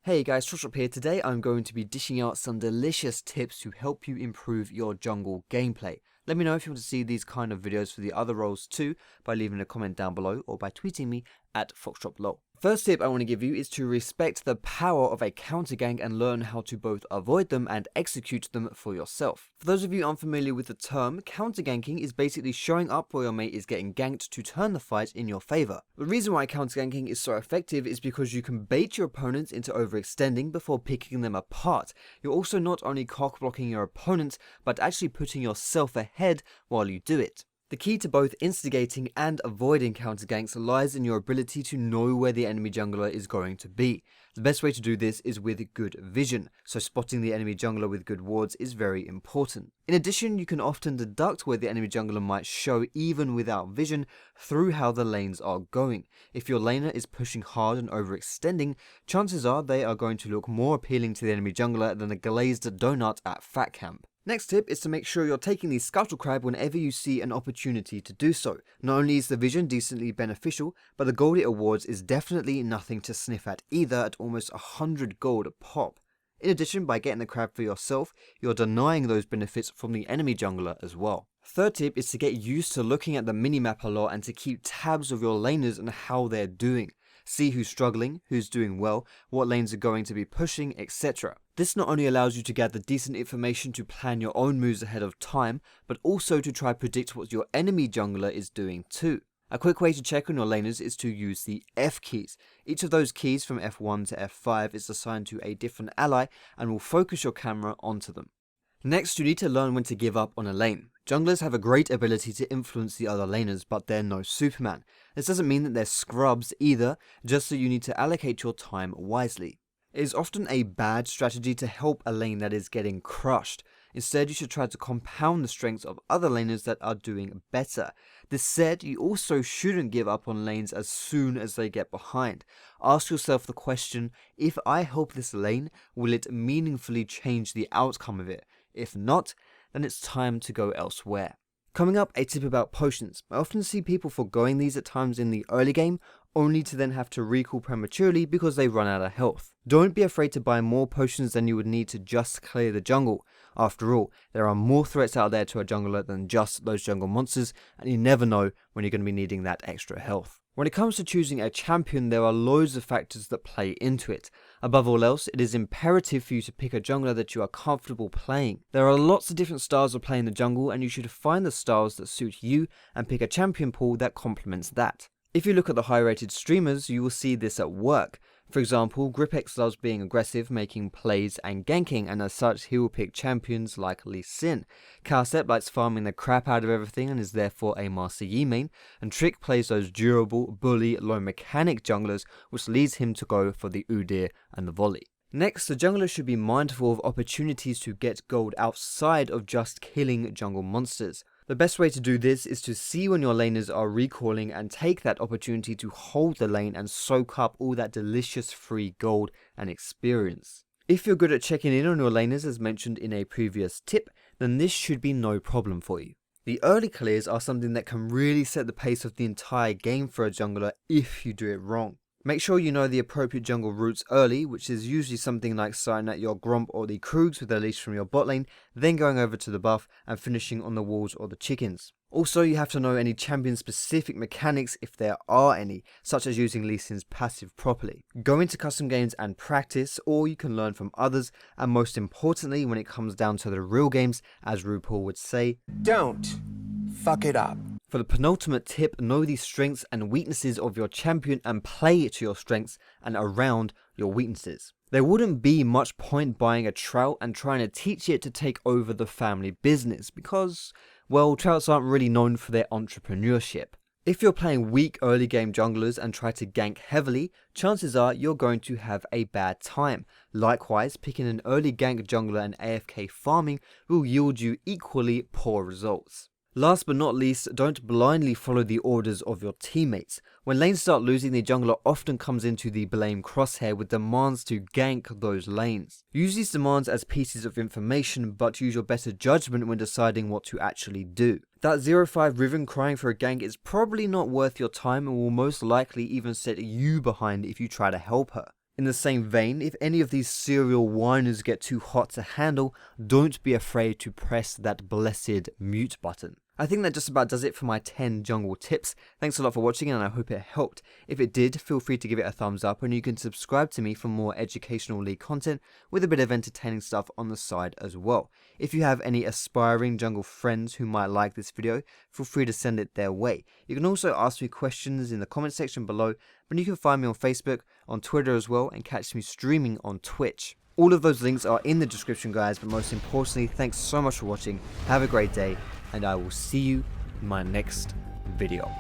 Hey guys, Foxdrop here. Today I'm going to be dishing out some delicious tips to help you improve your jungle gameplay. Let me know if you want to see these kind of videos for the other roles too by leaving a comment down below or by tweeting me at FoxdropLol. First tip I want to give you is to respect the power of a counter gank and learn how to both avoid them and execute them for yourself. For those of you unfamiliar with the term, counter ganking is basically showing up where your mate is getting ganked to turn the fight in your favor. The reason why counter ganking is so effective is because you can bait your opponents into overextending before picking them apart. You're also not only cock blocking your opponent, but actually putting yourself ahead while you do it. The key to both instigating and avoiding counter ganks lies in your ability to know where the enemy jungler is going to be. The best way to do this is with good vision, so spotting the enemy jungler with good wards is very important. In addition, you can often deduct where the enemy jungler might show even without vision through how the lanes are going. If your laner is pushing hard and overextending, chances are they are going to look more appealing to the enemy jungler than a glazed donut at Fat Camp. Next tip is to make sure you're taking the Scuttle Crab whenever you see an opportunity to do so. Not only is the vision decently beneficial, but the gold it awards is definitely nothing to sniff at either at almost 100 gold a pop. In addition, by getting the crab for yourself, you're denying those benefits from the enemy jungler as well. Third tip is to get used to looking at the minimap a lot and to keep tabs of your laners and how they're doing. See who's struggling, who's doing well, what lanes are going to be pushing, etc. This not only allows you to gather decent information to plan your own moves ahead of time, but also to try predict what your enemy jungler is doing too. A quick way to check on your laners is to use the F keys. Each of those keys from F1 to F5 is assigned to a different ally and will focus your camera onto them. Next, you need to learn when to give up on a lane. Junglers have a great ability to influence the other laners, but they're no Superman. This doesn't mean that they're scrubs either, just so you need to allocate your time wisely. It is often a bad strategy to help a lane that is getting crushed. Instead, you should try to compound the strengths of other laners that are doing better. This said, you also shouldn't give up on lanes as soon as they get behind. Ask yourself the question, if I help this lane, will it meaningfully change the outcome of it? If not, then it's time to go elsewhere. Coming up, a tip about potions. I often see people forgoing these at times in the early game, only to then have to recall prematurely because they run out of health. Don't be afraid to buy more potions than you would need to just clear the jungle. After all, there are more threats out there to a jungler than just those jungle monsters, and you never know when you're going to be needing that extra health. When it comes to choosing a champion, there are loads of factors that play into it. Above all else, it is imperative for you to pick a jungler that you are comfortable playing. There are lots of different styles of playing the jungle, and you should find the styles that suit you and pick a champion pool that complements that. If you look at the high rated streamers, you will see this at work. For example, Gripex loves being aggressive, making plays and ganking, and as such he will pick champions like Lee Sin. Cowstep likes farming the crap out of everything and is therefore a Master Yi main, and Trick plays those durable, bully, low mechanic junglers, which leads him to go for the Udyr and the volley. Next, the jungler should be mindful of opportunities to get gold outside of just killing jungle monsters. The best way to do this is to see when your laners are recalling and take that opportunity to hold the lane and soak up all that delicious free gold and experience. If you're good at checking in on your laners as mentioned in a previous tip, then this should be no problem for you. The early clears are something that can really set the pace of the entire game for a jungler if you do it wrong. Make sure you know the appropriate jungle routes early, which is usually something like starting at your Gromp or the Krugs with a leash from your bot lane, then going over to the buff and finishing on the walls or the chickens. Also, you have to know any champion specific mechanics if there are any, such as using Lee Sin's passive properly. Go into custom games and practice, or you can learn from others, and most importantly when it comes down to the real games, as RuPaul would say, don't fuck it up. For the penultimate tip, know the strengths and weaknesses of your champion and play to your strengths and around your weaknesses. There wouldn't be much point buying a trout and trying to teach it to take over the family business because, well, trouts aren't really known for their entrepreneurship. If you're playing weak early game junglers and try to gank heavily, chances are you're going to have a bad time. Likewise, picking an early gank jungler and AFK farming will yield you equally poor results. Last but not least, don't blindly follow the orders of your teammates. When lanes start losing, the jungler often comes into the blame crosshair with demands to gank those lanes. Use these demands as pieces of information, but use your better judgment when deciding what to actually do. That 0-5 Riven crying for a gank is probably not worth your time and will most likely even set you behind if you try to help her. In the same vein, if any of these serial whiners get too hot to handle, don't be afraid to press that blessed mute button. I think that just about does it for my 10 jungle tips. Thanks a lot for watching and I hope it helped. If it did, feel free to give it a thumbs up and you can subscribe to me for more educational league content with a bit of entertaining stuff on the side as well. If you have any aspiring jungle friends who might like this video, feel free to send it their way. You can also ask me questions in the comment section below, but you can find me on Facebook, on Twitter as well, and catch me streaming on Twitch. All of those links are in the description, guys, but most importantly, thanks so much for watching. Have a great day, and I will see you in my next video.